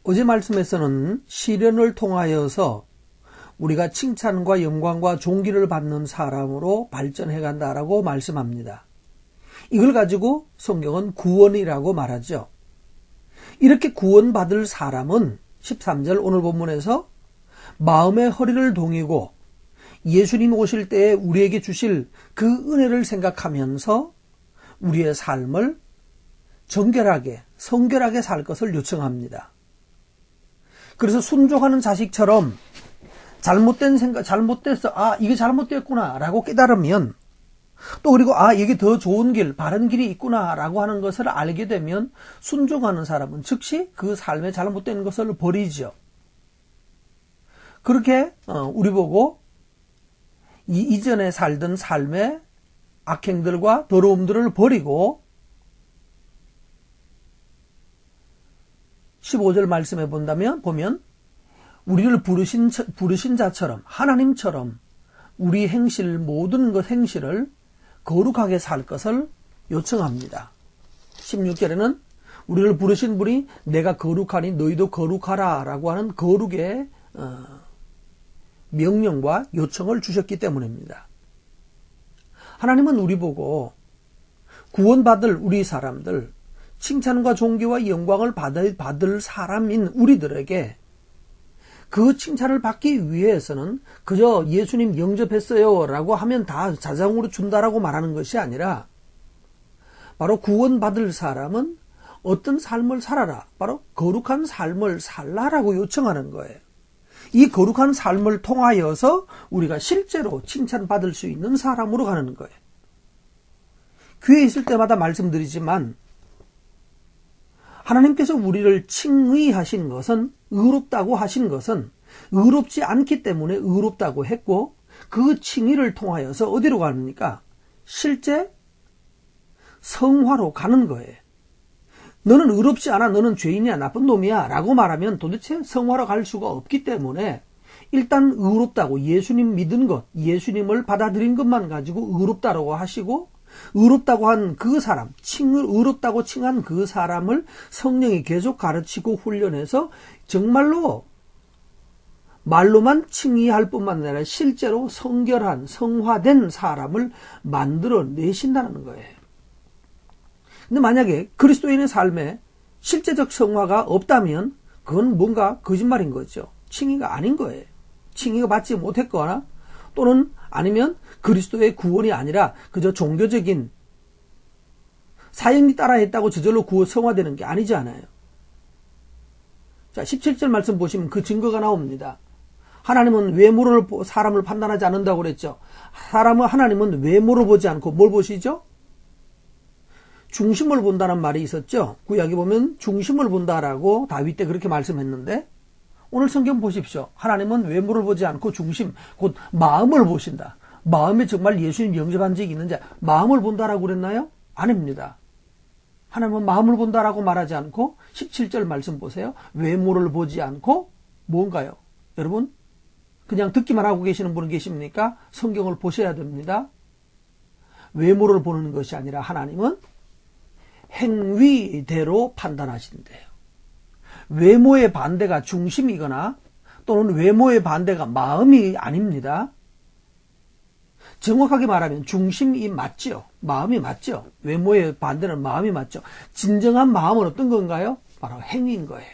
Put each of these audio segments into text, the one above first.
어제 말씀에서는 시련을 통하여서 우리가 칭찬과 영광과 존귀를 받는 사람으로 발전해 간다라고 말씀합니다. 이걸 가지고 성경은 구원이라고 말하죠. 이렇게 구원받을 사람은 13절 오늘 본문에서 마음의 허리를 동이고 예수님 오실 때에 우리에게 주실 그 은혜를 생각하면서 우리의 삶을 정결하게, 성결하게 살 것을 요청합니다. 그래서 순종하는 자식처럼 잘못된 생각, 잘못됐어. 이게 잘못됐구나 라고 깨달으면 또 그리고 이게 더 좋은 길, 바른 길이 있구나 라고 하는 것을 알게 되면 순종하는 사람은 즉시 그 삶에 잘못된 것을 버리죠. 그렇게 우리 보고 이전에 살던 삶의 악행들과 더러움들을 버리고 15절 말씀에 보면 우리를 부르신 자처럼 하나님처럼 우리 행실 모든 것 행실을 거룩하게 살 것을 요청합니다. 16절에는 우리를 부르신 분이 내가 거룩하니 너희도 거룩하라 라고 하는 거룩의 명령과 요청을 주셨기 때문입니다. 하나님은 우리 보고 구원받을 우리 사람들, 칭찬과 존귀와 영광을 받을 사람인 우리들에게 그 칭찬을 받기 위해서는 그저 예수님 영접했어요 라고 하면 다 자장으로 준다라고 말하는 것이 아니라 바로 구원받을 사람은 어떤 삶을 살아라, 바로 거룩한 삶을 살라라고 요청하는 거예요. 이 거룩한 삶을 통하여서 우리가 실제로 칭찬받을 수 있는 사람으로 가는 거예요. 교회에 있을 때마다 말씀드리지만 하나님께서 우리를 칭의하신 것은 의롭다고 하신 것은 의롭지 않기 때문에 의롭다고 했고 그 칭의를 통하여서 어디로 가니까 실제 성화로 가는 거예요. 너는 의롭지 않아, 너는 죄인이야, 나쁜 놈이야 라고 말하면 도대체 성화로 갈 수가 없기 때문에 일단 의롭다고 예수님 믿은 것, 예수님을 받아들인 것만 가지고 의롭다라고 하시고 의롭다고 한 그 사람, 의롭다고 칭한 그 사람을 성령이 계속 가르치고 훈련해서 정말로 말로만 칭의할 뿐만 아니라 실제로 성결한, 성화된 사람을 만들어내신다는 거예요. 근데 만약에 그리스도인의 삶에 실제적 성화가 없다면 그건 뭔가 거짓말인 거죠. 칭의가 아닌 거예요. 칭의가 받지 못했거나 또는 아니면 그리스도의 구원이 아니라 그저 종교적인 사형리 따라 했다고 저절로 성화되는 게 아니잖아요. 자, 17절 말씀 보시면 그 증거가 나옵니다. 하나님은 외모를 사람을 판단하지 않는다고 그랬죠. 하나님은 외모를 보지 않고 뭘 보시죠? 중심을 본다는 말이 있었죠. 구약에 보면 중심을 본다라고 다윗 때 그렇게 말씀했는데 오늘 성경 보십시오. 하나님은 외모를 보지 않고 중심, 곧 마음을 보신다. 마음에 정말 예수님 영접한 적이 있는지 마음을 본다라고 그랬나요? 아닙니다. 하나님은 마음을 본다라고 말하지 않고 17절 말씀 보세요. 외모를 보지 않고 뭔가요? 여러분 그냥 듣기만 하고 계시는 분은 계십니까? 성경을 보셔야 됩니다. 외모를 보는 것이 아니라 하나님은 행위대로 판단하신대요. 외모의 반대가 중심이거나 또는 외모의 반대가 마음이 아닙니다. 정확하게 말하면 중심이 맞죠. 마음이 맞죠. 외모의 반대는 마음이 맞죠. 진정한 마음은 어떤 건가요? 바로 행위인 거예요.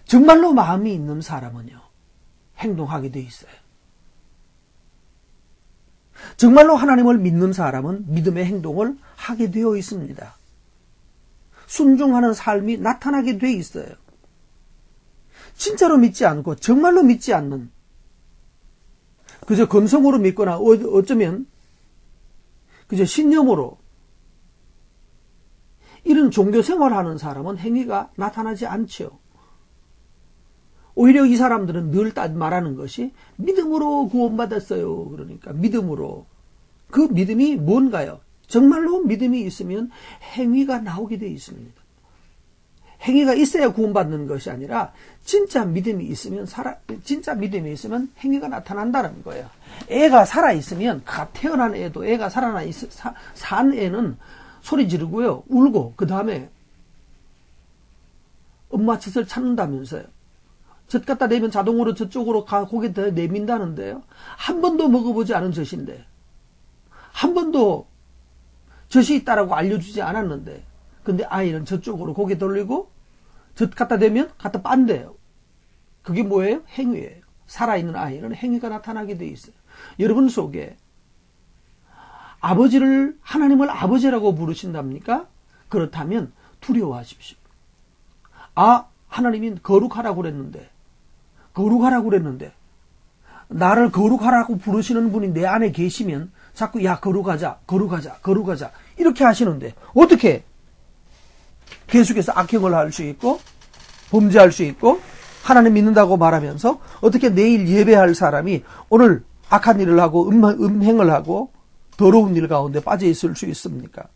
정말로 마음이 있는 사람은요, 행동하게 돼 있어요. 정말로 하나님을 믿는 사람은 믿음의 행동을 하게 되어 있습니다. 순종하는 삶이 나타나게 돼 있어요. 진짜로 믿지 않고 정말로 믿지 않는, 그저 건성으로 믿거나 어쩌면 그저 신념으로 이런 종교 생활하는 사람은 행위가 나타나지 않죠. 오히려 이 사람들은 늘 말하는 것이 믿음으로 구원받았어요. 그러니까 믿음으로. 그 믿음이 뭔가요? 정말로 믿음이 있으면 행위가 나오게 되어 있습니다. 행위가 있어야 구원받는 것이 아니라 진짜 믿음이 있으면 행위가 나타난다는 거예요. 애가 살아있으면, 태어난 애도 애가 산 애는 소리 지르고요, 울고, 그 다음에 엄마 젖을 찾는다면서요. 젖 갖다 내면 자동으로 저쪽으로 고개 더 내민다는데요. 한 번도 먹어보지 않은 젖인데, 한 번도 젖이 있다라고 알려주지 않았는데, 근데 아이는 저쪽으로 고개 돌리고 젖 갖다 대면 갖다 빤대요. 그게 뭐예요? 행위예요. 살아있는 아이는 행위가 나타나게 돼 있어요. 여러분 속에 하나님을 아버지라고 부르신답니까? 그렇다면 두려워하십시오. 하나님이 거룩하라고 그랬는데, 나를 거룩하라고 부르시는 분이 내 안에 계시면 자꾸 거룩하자 이렇게 하시는데, 어떻게 계속해서 악행을 할 수 있고 범죄할 수 있고 하나님 믿는다고 말하면서 어떻게 내일 예배할 사람이 오늘 악한 일을 하고 음행을 하고 더러운 일 가운데 빠져 있을 수 있습니까?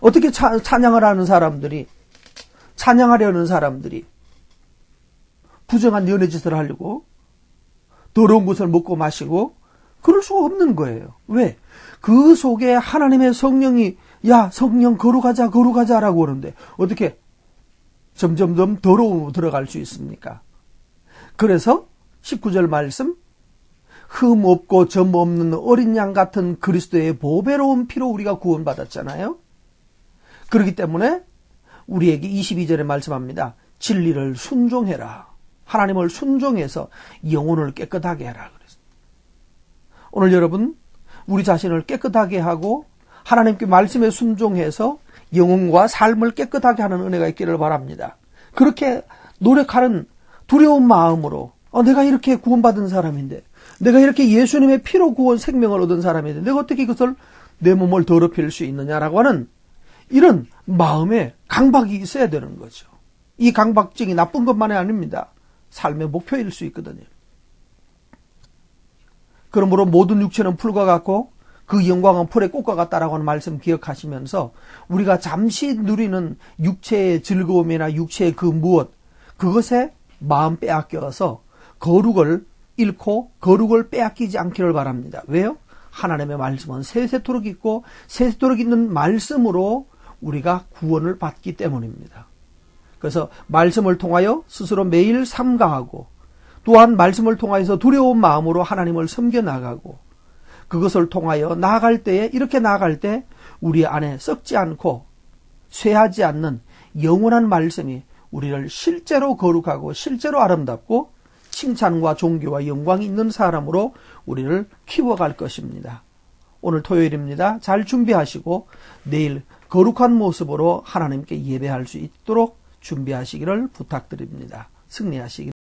어떻게 찬양하려는 사람들이 부정한 연애짓을 하려고 더러운 것을 먹고 마시고 그럴 수가 없는 거예요. 왜? 그 속에 하나님의 성령이 성령 거룩하자라고 하는데 어떻게 점점점 더러움으로 들어갈 수 있습니까? 그래서 19절 말씀, 흠 없고 점 없는 어린 양 같은 그리스도의 보배로운 피로 우리가 구원받았잖아요. 그렇기 때문에 우리에게 22절에 말씀합니다. 진리를 순종해라. 하나님을 순종해서 영혼을 깨끗하게 해라. 오늘 여러분, 우리 자신을 깨끗하게 하고 하나님께 말씀에 순종해서 영혼과 삶을 깨끗하게 하는 은혜가 있기를 바랍니다. 그렇게 노력하는 두려운 마음으로 내가 이렇게 구원받은 사람인데, 내가 이렇게 예수님의 피로 구원 생명을 얻은 사람인데 내가 어떻게 이것을 내 몸을 더럽힐 수 있느냐라고 하는 이런 마음에 강박이 있어야 되는 거죠. 이 강박증이 나쁜 것만이 아닙니다. 삶의 목표일 수 있거든요. 그러므로 모든 육체는 풀과 같고 그 영광은 풀의 꽃과 같다라고 하는 말씀 기억하시면서 우리가 잠시 누리는 육체의 즐거움이나 육체의 그 무엇, 그것에 마음 빼앗겨서 거룩을 잃고 거룩을 빼앗기지 않기를 바랍니다. 왜요? 하나님의 말씀은 세세토록 있고 세세토록 있는 말씀으로 우리가 구원을 받기 때문입니다. 그래서 말씀을 통하여 스스로 매일 삼가하고 또한 말씀을 통하여서 두려운 마음으로 하나님을 섬겨나가고 그것을 통하여 이렇게 나아갈 때 우리 안에 썩지 않고 쇠하지 않는 영원한 말씀이 우리를 실제로 거룩하고 실제로 아름답고 칭찬과 존귀와 영광이 있는 사람으로 우리를 키워갈 것입니다. 오늘 토요일입니다. 잘 준비하시고 내일 거룩한 모습으로 하나님께 예배할 수 있도록 준비하시기를 부탁드립니다. 승리하시기